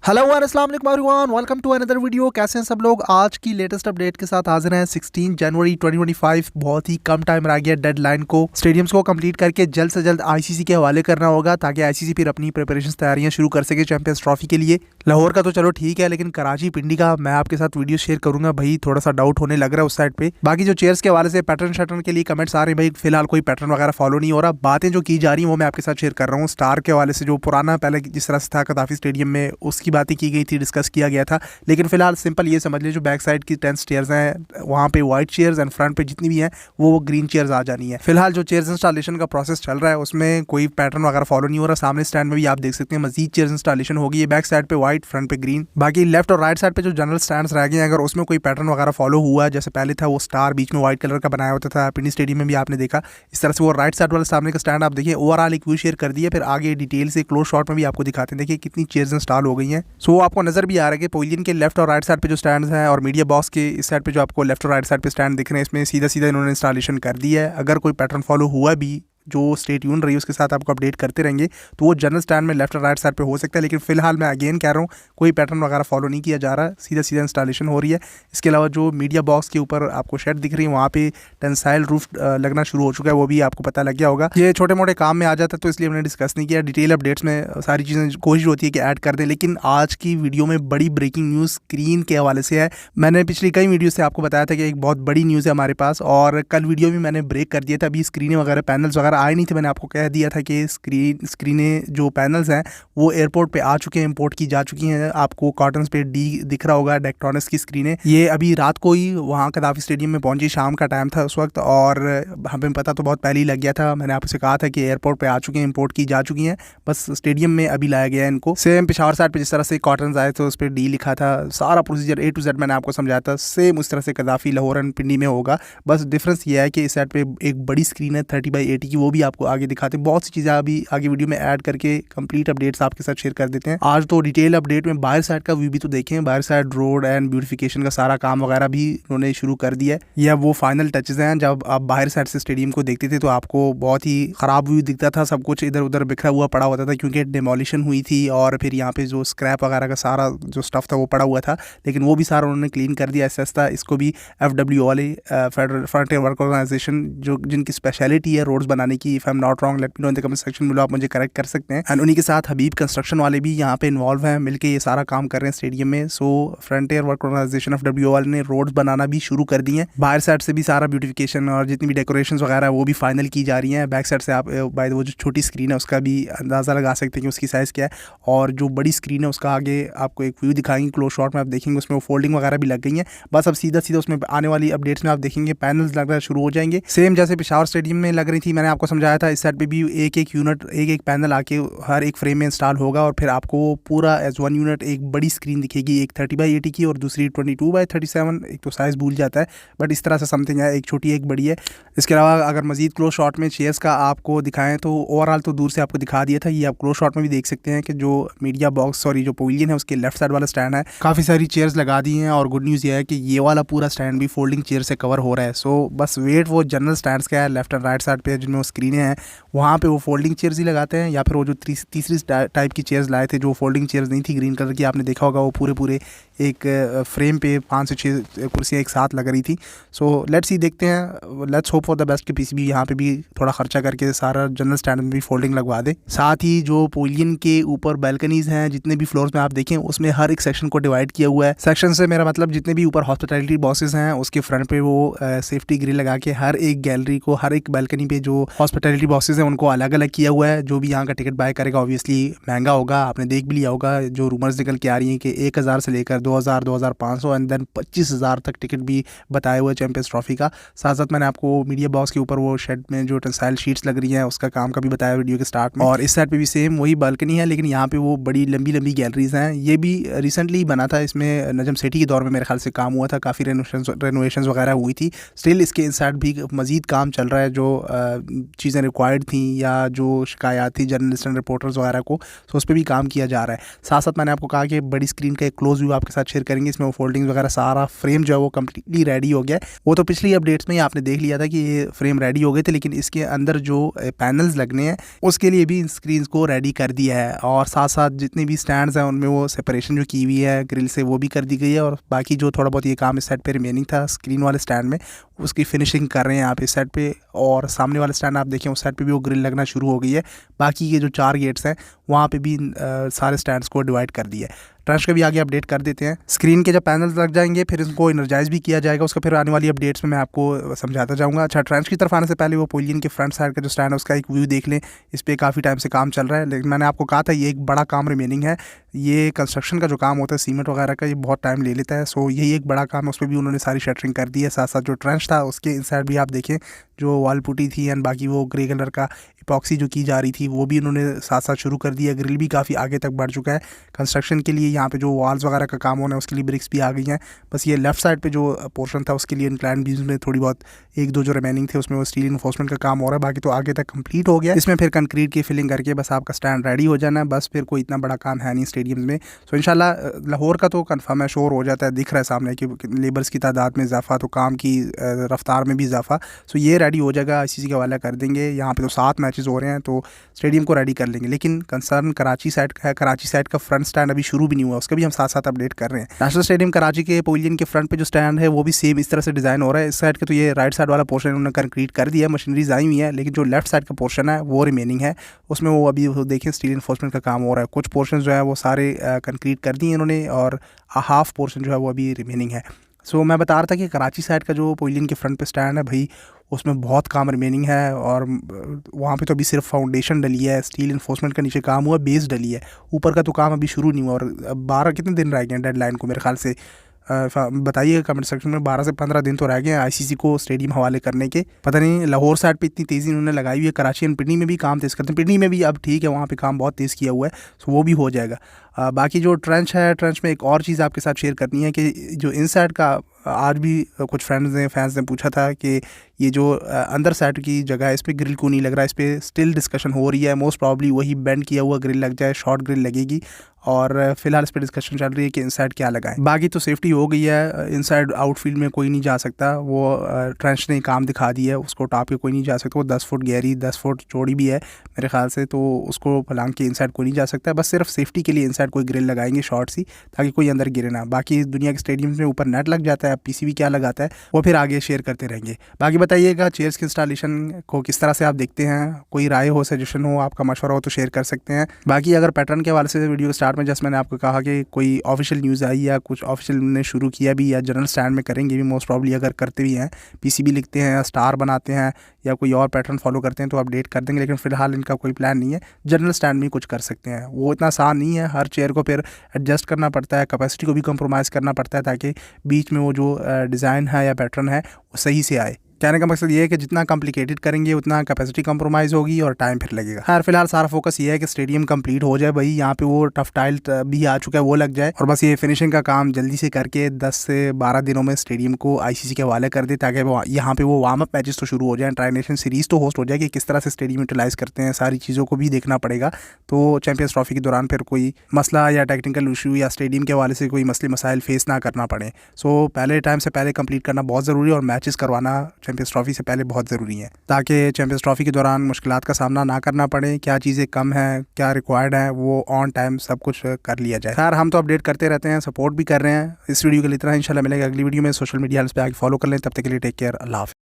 Hello और अस्सलाम वालेकुम everyone, welcome to another video. कैसे हैं सब लोग? आज की लेटेस्ट अपडेट के साथ हाजिर हैं। 16 जनवरी 2025, बहुत ही कम टाइम रह गया डेडलाइन को। स्टेडियम्स को कंप्लीट करके जल्द से जल्द आईसीसी के हवाले करना होगा ताकि आईसीसी फिर अपनी प्रिपरेशन तैयारियां शुरू कर सके चैंपियंस ट्रॉफी के लिए। लाहौर का तो चलो ठीक है, लेकिन कराची पिंडी का मैं आपके साथ वीडियो शेयर करूंगा। भाई थोड़ा सा डाउट होने लग रहा है उस साइड पे। बाकी जो चेयर्स के हवाले से पैटर्न शैटर्न के लिए कमेंट्स आ रहे हैं, भाई फिलहाल कोई पैटर्न वगैरह फॉलो नहीं हो रहा। बातें जो की जा रही है वो मैं आपके साथ शेयर कर रहा हूँ। स्टार के हवाले से जो पुराना पहले जिस तरह से था कदाफी स्टेडियम में, उसकी बातें की गई थी, डिस्कस किया गया था। लेकिन फिलहाल सिंपल ये समझ लीजिए, जो बैक साइड की 10 चेयर्स हैं वहाँ पे व्हाइट चेयर्स एंड फ्रंट पे जितनी भी हैं वो ग्रीन चेयर्स आ जानी है। फिलहाल जो चेयर्स इंस्टॉलेशन का प्रोसेस चल रहा है उसमें कोई पैटर्न वगैरह फॉलो नहीं हो रहा। सामने स्टैंड में भी आप देख सकते हैं मजीद चेयर्स इंस्टॉलेशन होगी। बैक साइड पे व्हाइट, फ्रंट पे ग्रीन। बाकी लेफ्ट और राइट साइड पे जो जनरल स्टैंड्स रह गए हैं, अगर उसमें कोई पैटर्न वगैरह फॉलो हुआ है, जैसे पहले था वो स्टार बीच में व्हाइट कलर का बनाया होता था, पिंडी स्टेडियम में भी आपने देखा इस तरह से। वो राइट साइड वाला सामने का स्टैंड आप देखिए, ओवरऑल एक व्यू शेयर कर दिया। फिर आगे डिटेल से क्लोज शॉट में भी आपको दिखाते हैं, देखिए कितनी चेयर्स इंस्टॉल हो गई हैं। सो आपको नजर भी आ रहा है कि पवेलियन के लेफ्ट और राइट साइड पे जो स्टैंड्स हैं और मीडिया बॉक्स के इस साइड पे जो आपको लेफ्ट और राइट साइड पे स्टैंड दिख रहे हैं, इसमें सीधा सीधा इन्होंने इंस्टॉलेशन कर दिया है। अगर कोई पैटर्न फॉलो हुआ भी, जो स्टे ट्यून रही है उसके साथ आपको अपडेट करते रहेंगे, तो वो जनरल स्टैंड में लेफ्ट और राइट साइड पे हो सकता है। लेकिन फिलहाल मैं अगेन कह रहा हूँ कोई पैटर्न वगैरह फॉलो नहीं किया जा रहा, सीधा सीधा इंस्टॉलेशन हो रही है। इसके अलावा जो मीडिया बॉक्स के ऊपर आपको शेड दिख रही है वहाँ पे टेंसाइल रूफ लगना शुरू हो चुका है, वो भी आपको पता लग गया होगा। ये छोटे मोटे काम में आ जाता है तो इसलिए हमने डिस्कस नहीं किया। डिटेल अपडेट्स में सारी चीज़ें कोशिश होती है कि ऐड कर दें, लेकिन आज की वीडियो में बड़ी ब्रेकिंग न्यूज़ स्क्रीन के हवाले से है। मैंने पिछली कई वीडियो से आपको बताया था कि एक बहुत बड़ी न्यूज़ है हमारे पास, और कल वीडियो भी मैंने ब्रेक कर दिया था। अभी स्क्रीनें वगैरह पैनल्स वगैरह आए नहीं थे, मैंने आपको कह दिया था कि स्क्रीनें जो पैनल्स हैं वो एयरपोर्ट पे आ चुके हैं, इंपोर्ट की जा चुकी हैं। आपको कॉटन्स पे डी दिख रहा होगा, डेक्ट्रॉनिक्स की स्क्रीनें। ये अभी रात को ही वहाँ कदाफी स्टेडियम में पहुंची, शाम का टाइम था उस वक्त, और हमें पता तो बहुत पहले ही लग गया था। मैंने आपसे कहा था कि एयरपोर्ट पे आ चुके हैं, इंपोर्ट की जा चुकी हैं, बस स्टेडियम में अभी लाया गया है इनको। सेम पिशावर साइड पे जिस तरह से कॉटन्स आए तो उस पर डी लिखा था, सारा प्रोसीजर A to Z मैंने आपको समझाया था। सेम उस तरह से कदाफी लाहौर एंड पिंडी में होगा, बस डिफरेंस ये है कि इस साइड पे एक बड़ी स्क्रीन है 30x80 की, वो भी आपको आगे दिखाते हैं। बहुत सी चीज़ें अभी आगे वीडियो में ऐड करके कंप्लीट अपडेट्स आपके साथ शेयर कर देते हैं। आज तो डिटेल अपडेट में बाहर साइड का व्यू भी तो देखें, बाहर साइड रोड एंड ब्यूटिफिकेशन का सारा काम वगैरह भी उन्होंने शुरू कर दिया है। यह वो फाइनल टचेज हैं। जब आप बाहर साइड से स्टेडियम को देखते थे तो आपको बहुत ही खराब व्यू दिखता था, सब कुछ इधर उधर बिखरा हुआ पड़ा होता था क्योंकि डिमोलिशन हुई थी, और फिर यहाँ पे जो स्क्रैप वगैरह का सारा जो स्टफ था वो पड़ा हुआ था। लेकिन वो भी सारा उन्होंने क्लीन कर दिया, एसएस था। इसको भी FW वाले फेडरल फ्रंटियर वर्क ऑर्गेनाइजेशन, जो जिनकी स्पेशलिटी है रोड्स बनाने की, if I am not wrong let me know in the comment section में, आप मुझे करेक्ट कर सकते हैं। एंड उन्हीं के साथ हबीब कंस्ट्रक्शन वाले भी यहाँ पे इन्वॉल्व हैं, मिलके ये सारा काम कर रहे हैं स्टेडियम में। सो फ्रंटियर वर्क ऑर्गेनाइजेशन FW वाले ने रोड्स बनाना भी शुरू कर दिए हैं। बाहर साइड से भी सारा ब्यूटिफिकेशन और जितनी भी डेकोरेशन वगैरह है वो भी फाइनल की जा रही हैं। बैक साइड से आप बाय वो जो छोटी स्क्रीन है उसका भी अंदाज़ा लगा सकते हैं कि उसकी साइज़ क्या है, और जो बड़ी स्क्रीन है उसका आगे आपको एक व्यू दिखाएंगे क्लोज शॉट में, आप देखेंगे उसमें वो फोल्डिंग वगैरह भी लग गई है। बस अब सीधा सीधा उसमें आने वाली अपडेट्स में आप देखेंगे पैनल्स लगना शुरू हो जाएंगे, सेम जैसे पिशावर स्टेडियम में लग रही थी। मैंने आपको समझाया था इस साइड पे भी एक एक यूनिट, एक एक पैनल आके हर एक फ्रेम में इंस्टॉल होगा, और फिर आपको पूरा एज वन यूनिट एक बड़ी स्क्रीन दिखेगी, एक 30x80 की और दूसरी 22x37। एक तो साइज़ भूल जाता है, बट इस तरह से समथिंग है, एक छोटी एक बड़ी है। इसके अलावा अगर मजीद क्लोज शॉट में चेयर्स का आपको दिखाएं तो ओवरऑल तो दूर से आपको दिखा दिया था, ये आप क्लोज शॉट में भी देख सकते हैं कि जो मीडिया बॉक्स, सॉरी जो पवेलियन है उसके लेफ्ट साइड वाला स्टैंड है, काफ़ी सारी चेयर्स लगा दी हैं। और गुड न्यूज़ ये है कि ये वाला पूरा स्टैंड भी फोल्डिंग चेयर से कवर हो रहा है। सो बस वेट वो जनरल स्टैंड्स का है लेफ्ट एंड राइट साइड पे, जिनमें वो स्क्रीनें हैं वहाँ पे वो फोल्डिंग चेयर्स ही लगाते हैं, या फिर वो जो तीसरी टाइप की चेयर्स लाए थे जो फोल्डिंग चेयर्स नहीं थी ग्रीन कलर की, आपने देखा होगा वो पूरे एक फ्रेम पे 5 से 6 कुर्सियाँ एक साथ लग रही थी। सो लेट्स सी, देखते हैं, let's hope for the best कि PCB यहाँ पे भी थोड़ा खर्चा करके सारा जनरल स्टैंड में भी फोल्डिंग लगवा दे। साथ ही जो पवेलियन के ऊपर बैल्कनीज हैं, जितने भी फ्लोर्स में आप देखें उसमें हर एक सेक्शन को डिवाइड किया हुआ है। सेक्शन से मेरा मतलब जितने भी ऊपर हॉस्पिटैलिटी बॉक्सेस हैं उसके फ्रंट पे वो सेफ्टी ग्रिल लगा के हर एक गैलरी को, हर एक बैल्कनी पे जो हॉस्पिटैलिटी बॉक्सेस हैं उनको अलग अलग किया हुआ है। जो भी यहाँ का टिकट बाय करेगा ऑब्वियसली महंगा होगा, आपने देख भी लिया होगा जो रूमर्स निकल के आ रही हैं कि 1000 से लेकर 2000, 2500 एंड देन 25,000 तक टिकट भी बताए हुए चैंपियंस ट्रॉफी का। साथ साथ मैंने आपको मीडिया बॉक्स के ऊपर वो शेड में जो टेंसाइल शीट्स लग रही हैं उसका काम का भी बताया वीडियो के स्टार्ट में। और इस साइड पे भी सेम वही बालकनी है, लेकिन यहाँ पे वो बड़ी लंबी लंबी गैलरीज हैं। ये भी रिसेंटली बना था, इसमें नजम सेठी के दौर में मेरे ख्याल से काम हुआ था, काफ़ी रेनोवेशन वगैरह हुई थी। स्टिल इसके इनसाइड भी मजीद काम चल रहा है, जो चीज़ें रिक्वायर्ड थी या जो शिकायत थी जर्नलिस्ट एंड रिपोर्टर्स वगैरह को, तो उस पर भी काम किया जा रहा है। साथ साथ मैंने आपको कहा कि बड़ी स्क्रीन का एक क्लोज व्यू आपके साथ शेयर करेंगे, इसमें वो फोल्डिंग वगैरह सारा फ्रेम जो है वो कम्प्लीटली रेडी हो गया है। वो तो पिछली अपडेट्स में ही आपने देख लिया था कि ये फ्रेम रेडी हो गए थे, लेकिन इसके अंदर जो पैनल्स लगने हैं उसके लिए भी इन स्क्रीन को रेडी कर दिया है। और साथ साथ जितने भी स्टैंड्स हैं उनमें वो सेपरेशन जो की हुई है ग्रिल से वो भी कर दी गई है। और बाकी जो थोड़ा बहुत ये काम इस सेट पे रिमेनिंग था स्क्रीन वाले स्टैंड में, उसकी फिनिशिंग कर रहे हैं आप इस सेट पे। और सामने वाले स्टैंड आप देखें उस सेट पे भी वो ग्रिल लगना शुरू हो गई है। बाकी ये जो 4 गेट्स हैं वहाँ पे भी सारे स्टैंड्स को डिवाइड कर दिया है। ट्रंच का भी आगे अपडेट कर देते हैं। स्क्रीन के जब पैनल्स लग जाएंगे फिर इसको एनर्जाइज भी किया जाएगा, उसका फिर आने वाली अपडेट्स में मैं आपको समझाता जाऊँगा। अच्छा, ट्रंच की तरफ आने से पहले वो पोलियन के फ्रंट साइड का जो स्टैंड है उसका एक व्यू देख लें। इस पर काफ़ी टाइम से काम चल रहा है, लेकिन मैंने आपको कहा था ये एक बड़ा काम रिमेनिंग है। ये कंस्ट्रक्शन का जो काम होता है सीमेंट वगैरह का, ये बहुत टाइम ले लेता है। सो यही एक बड़ा काम है, उस पर भी उन्होंने सारी शटरिंग कर दी है। साथ साथ जो ट्रंच था उसके इनसाइड भी आप देखें जो वॉल पुटी थी एंड बाकी वो ग्रे कलर का इपॉक्सी जो की जा रही थी वो भी उन्होंने साथ साथ शुरू कर दिया। ग्रिल भी काफ़ी आगे तक बढ़ चुका है कंस्ट्रक्शन के लिए। यहाँ पे जो वॉल्स वगैरह का काम होना है उसके लिए ब्रिक्स भी आ गई हैं। बस ये लेफ्ट साइड पे जो पोर्शन था उसके लिए इंक्लाइन बीम्स में थोड़ी बहुत 1-2 जो रिमेनिंग थे उसमें वो स्टील इन्फोर्समेंट का काम हो रहा है। बाकी तो आगे तक कंप्लीट हो गया। इसमें फिर कंक्रीट की फिलिंग करके बस आपका स्टैंड रेडी हो जाना है। बस फिर कोई इतना बड़ा काम है नहीं स्टेडियम में। सो इंशाल्लाह लाहौर का तो कन्फर्म है, शोर हो जाता है, दिख रहा है सामने कि लेबर्स की तादाद में इजाफा, तो काम की रफ्तार में भी इजाफा। सो ये रेडी हो जाएगा, ICC के हवाले कर देंगे। यहाँ पे तो 7 मैचेस हो रहे हैं तो स्टेडियम को रेडी कर लेंगे। लेकिन कंसर्न कराची साइड का है। कराची साइड का फ्रंट स्टैंड अभी शुरू भी नहीं हुआ, उसका भी हम साथ साथ अपडेट कर रहे हैं। नेशनल स्टेडियम कराची के पवेलियन के फ्रंट पे जो स्टैंड है वो भी सेम इस तरह से डिज़ाइन हो रहा है। इस साइड के तो ये राइट साइड वाला पोर्शन उन्होंने कंक्रीट कर दिया है, मशीनरीज आई हुई है, लेकिन जो लेफ्ट साइड का पोर्शन है वो रिमेनिंग है। उसमें वो अभी देखें स्टील इन्फोर्समेंट का काम हो रहा है। कुछ पोर्शन जो है वो सारे कंक्रीट कर दिए इन्होंने और हाफ पोर्शन जो है वो अभी रिमेनिंग है। सो मैं बता रहा था कि कराची साइड का जो पवेलियन के फ्रंट पे स्टैंड है भाई उसमें बहुत काम रिमेनिंग है। और वहाँ पे तो अभी सिर्फ फाउंडेशन डली है, स्टील इन्फोर्समेंट का नीचे काम हुआ, बेस डली है, ऊपर का तो काम अभी शुरू नहीं हुआ। और 12 कितने दिन रह गए हैं डेडलाइन को मेरे ख्याल से, बताइए कमेंट सेक्शन में। 12 से 15 दिन तो रह गए हैं ICC को स्टेडियम हवाले करने के। पता नहीं लाहौर साइड पे इतनी तेज़ी उन्होंने लगाई हुई है। कराची एंड पिंडी में भी काम तेज़ करते हैं, पिंडी में भी अब ठीक है, वहाँ पे काम बहुत तेज़ किया हुआ है, सो वो भी हो जाएगा। बाकी जो ट्रंच है, ट्रंच में एक और चीज़ आपके साथ शेयर करनी है कि जो इनसाइड का आज भी कुछ फैंस ने पूछा था कि ये जो अंदर साइड की जगह है इस पर ग्रिल क्यों नहीं लग रहा है। इस पर स्टिल डिस्कशन हो रही है। मोस्ट प्रॉब्ली वही बेंड किया हुआ ग्रिल लग जाए, शॉर्ट ग्रिल लगेगी। और फिलहाल इस पर डिस्कशन चल रही है कि इनसाइड क्या लगाएं। बाकी तो सेफ्टी हो गई है, इनसाइड आउटफील्ड में कोई नहीं जा सकता। वो ट्रंच ने काम दिखा दिया है, उसको टाप के कोई नहीं जा सकता। वो 10 फुट गहरी 10 फुट चौड़ी भी है मेरे ख्याल से, तो उसको फलांग के इनसाइड कोई नहीं जा सकता। बस सिर्फ सेफ्टी के लिए इनसाइड कोई ग्रिल लगाएंगे शॉर्ट सी, ताकि कोई अंदर गिरे ना। बाकी दुनिया के स्टेडियम में ऊपर नेट लग जाता है, PCB क्या लगाता है वो फिर आगे शेयर करते रहेंगे। बाकी बताइएगा चेयर्स के इंस्टॉलेशन को किस तरह से आप देखते हैं, कोई राय हो, सजेशन हो, आपका मशवरा हो तो शेयर कर सकते हैं। बाकी अगर पैटर्न के हवाले से वीडियो के स्टार्ट में जस्ट मैंने आपको कहा कि कोई ऑफिशियल न्यूज़ आई या कुछ ऑफिशियल ने शुरू किया भी या जनरल स्टैंड में करेंगे भी, मोस्ट प्रॉब्ली अगर करते भी हैं, PCB लिखते हैं, स्टार बनाते हैं या कोई और पैटर्न फॉलो करते हैं तो अपडेट कर देंगे। लेकिन फिलहाल इनका कोई प्लान नहीं है। जनरल स्टैंड में कुछ कर सकते हैं, वो इतना आसान नहीं है। हर चेयर को फिर एडजस्ट करना पड़ता है, कैपेसिटी को भी कंप्रोमाइज़ करना पड़ता है ताकि बीच में वो जो डिज़ाइन है या पैटर्न है वो सही से आए। कहने का मकसद ये है कि जितना कॉम्प्लिकेटेड करेंगे उतना कैपेसिटी कंप्रोमाइज़ होगी और टाइम फिर लगेगा। खैर फिलहाल सारा फोकस ये है कि स्टेडियम कंप्लीट हो जाए भाई। यहाँ पे वो टफ टाइल भी आ चुका है, वो लग जाए और बस ये फिनिशिंग का काम जल्दी से करके 10 से 12 दिनों में स्टेडियम को ICC के हवाले कर दे, ताकि वो यहाँ पे वो वार्म अप मैचेस तो शुरू हो जाए, ट्राई नेशन सीरीज़ तो होस्ट हो जाए कि किस तरह से स्टेडियम यूटिलाइज़ करते हैं, सारी चीज़ों को भी देखना पड़ेगा। तो चैंपियंस ट्रॉफी के दौरान फिर कोई मसला या टेक्निकल इशू या स्टेडियम के हवाले से कोई मसले मसाइल फेस ना करना पड़े। सो पहले टाइम से पहले कंप्लीट करना बहुत ज़रूरी है और मैचेस करवाना चैंपियंस ट्रॉफी से पहले बहुत ज़रूरी है, ताकि चैंपियंस ट्रॉफी के दौरान मुश्किलात का सामना ना करना पड़े। क्या चीज़ें कम हैं, क्या रिक्वायर्ड है, वो ऑन टाइम सब कुछ कर लिया जाए। खैर हम तो अपडेट करते रहते हैं, सपोर्ट भी कर रहे हैं। इस वीडियो के लिए इतना, इंशाल्लाह मिलेगा अगली वीडियो में। सोशल मीडिया पे आगे फॉलो कर लें। तब तक के लिए टेक केयर, अल्लाह हाफ़िज़।